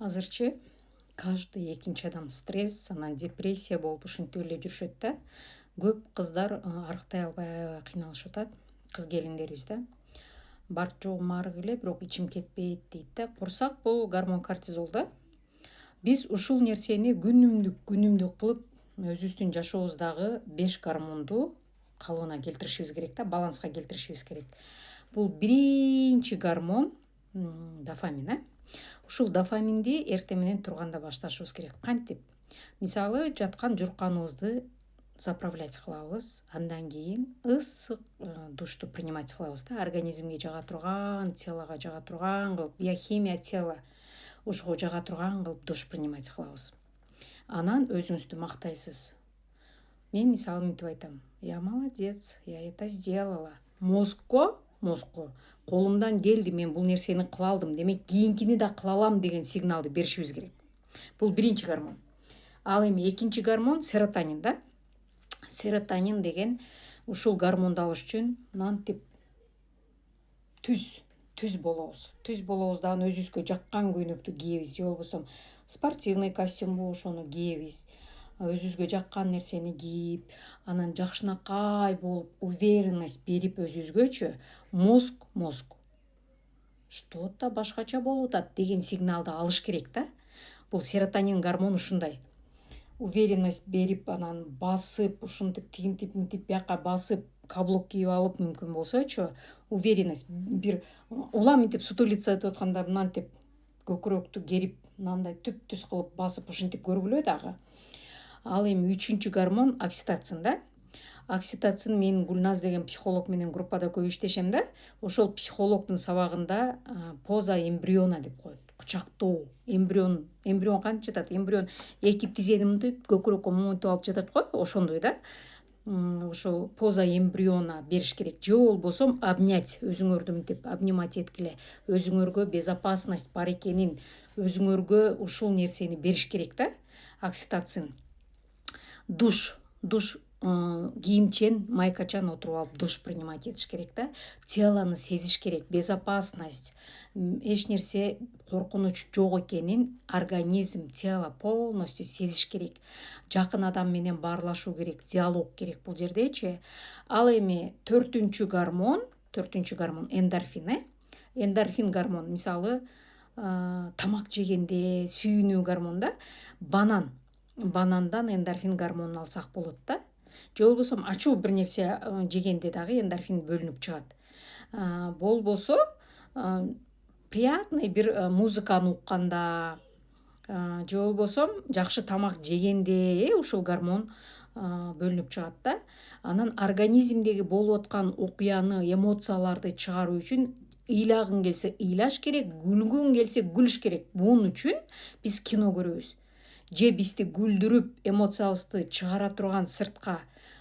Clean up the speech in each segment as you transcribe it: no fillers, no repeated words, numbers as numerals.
Азырчы каждый экинчи адам стресс, анан депрессия болуп ушинтип эле жүрүшөт да. Көп кыздар арыктай албай аябай кыйналышып атат. Кыз келиндерибиз да. Бар жогум арык эле, бирок ичим кетпейт дейт да. Курсак бул гормон кортизол да. Биз ушул нерсени күнүмдүк кылып өзүбүздүн жашообуздагы 5 гормонду калыбына келтиришибиз керек да, баланска келтиришибиз керек. Бул биринчи гормон дофамин, Ушул дофаминди эртең менен турганда башташыбыз керек. Кантип? Мисалы, жаткан журканыбызды заправлять кылабыз, андан кийин ысык душту принимать кылабыз да, организмге жага турган, телого жага турган кылып, биохимия тела ушуга жага турган кылып душ принимать кылабыз. Анан өзүңүздү мактайсыз. Мен мисалы мынтип айтам: "Я молодец, я это сделала". Мозгко колумдан келди, мен бул нерсени кыла алдым, демек кийинкини да кыла алам деген сигналды беришибиз керек. Бул биринчи гормон. Ал эми экинчи гормон серотонин да. Серотонин деген ушул гормонду алыш үчүн мынтип түз болобуз. Түз болобуз дагы өзүбүзгө жаккан көйнөктү кийебиз, же болбосо спортивный костюм ошону кийебиз. Өзүбүзгө жаккан нерсени кийип, анан жакшынакай болуп, уверенность берип өзүбүзгөчү мозг что-то башкача болуп атат деген сигналды алыш керек да. Бул серотонин гормон ушундай. Уверенность берип, анан басып, ушинтип тигинтип мынтип бияка басып, каблук кийип алып, мүмкүн болсочу, уверенность бир улам мынтип сутулиться этип атканда мынтип көкүрөктү керип, мындай түп-түз кылып басып ушинтип көргүлө дагы. Ал эми үчүнчү гормон окситоцин да. Окситоцин мен Гүлназ деген психолог менен группада көп иштешем да. Ошол психологдун сабагында поза эмбриона деп коет. Кучактоо. Эмбрион кантип жатат? Эмбрион эки тизени мынтип көкүрөккө моунтуп алып жатат го, ошондой да. Ошол поза эмбриона бериш керек. Же болбосо обнять, өзүңөрдү мынтип обнимать эткиле. Өзүңөргө безопасность бар экенин, өзүңөргө ушул нерсени бериш керек да. Окситоцин. Душ кийимчен, майкачан отуруп алып душ принимать этиш керек да. Телону сезиш керек, безопасность, эч нерсе коркунуч жок экенин организм, тело полностью сезиш керек. Жакын адам менен баарлашуу керек, диалог керек бул жердечи. Ал эми төртүнчү гормон эндорфин. Эндорфин гормон мисалы тамак жегенде сүйүнүү гормон да. Банандан эндорфин гормонун алсак болот да. Же болбосо ачуу бир нерсе жегенде дагы эндорфин бөлүнүп чыгат. Болбосо приятный бир музыканы укканда, же болбосо жакшы тамак жегенде ушул гормон бөлүнүп чыгат да. Анан организмдеги болуп аткан окуяны, эмоцияларды чыгаруу үчүн ыйлагың келсе ыйлаш керек, күлгүң келсе күлүш керек. Бунун үчүн биз кино көрөбүз. Же бизди күлдүрүп, эмоциябызды чыгара турган сыртка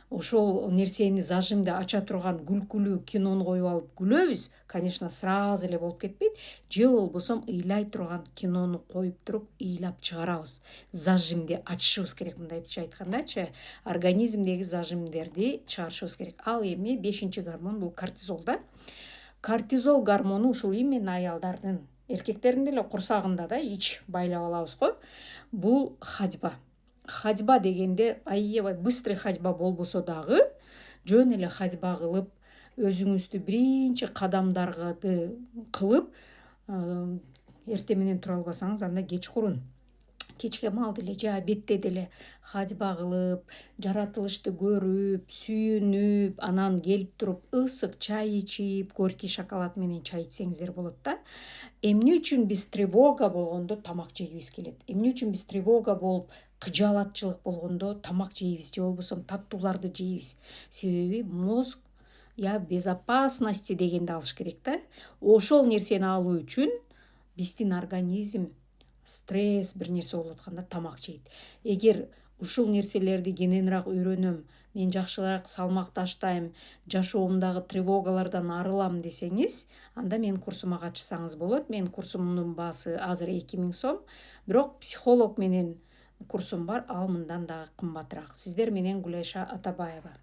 ошол нерсени зажимди ача турган күлкүлүү кинону коюп алып күлөбүз, конечно, сразу эле болуп кетпейт. Же болбосо ыйлай турган кинону коюп туруп ыйлап чыгарабыз. Зажимди ачышыбыз керек, мындайча айткандачы, организмдеги зажимдерди чыгарышыбыз керек. Ал эми 5-чи гормон бул кортизол да. Кортизол гормону ушул именно аялдардын, эркектердин деле курсагында да ич байлап алабыз го. Бул ходьба. Ходьба дегенде аябай быстрый ходьба болбосо дагы, жөн эле ходьба кылып, өзүңүздү биринчи кадамдарды кылып, эртең менен тура албасаңыз, анда кечкурун, кечке маал деле же обедте деле ходьба кылып, жаратылышты көрүп, сүйүнүп, анан келип туруп ысык чай ичип, горький шоколад менен чай ичсеңиздер болот да. Эмне үчүн биз тревога болгондо тамак жегибиз келет? Эмне үчүн биз тревога болуп, кыжаалатчылык болгондо тамак жейбиз, же болбосо таттууларды жейбиз? Себеби мозг безопасности дегенди алыш керек да. Ошол нерсени алуу үчүн биздин организм стресс бир нерсе болуп атканда тамак жейт. Эгер ушул нерселерди кененирээк үйрөнөм, мен жакшыраак салмак таштайм, жашоомдагы тревогалардан арылам десеңиз, анда менин курсума катышсаңыз болот. Менин курсумдун баасы азыр 2000 сом, бирок психолог менен курсум бар, ал мындан дагы кымбатыраак. Сиздер менен Гүлайша Атабаева.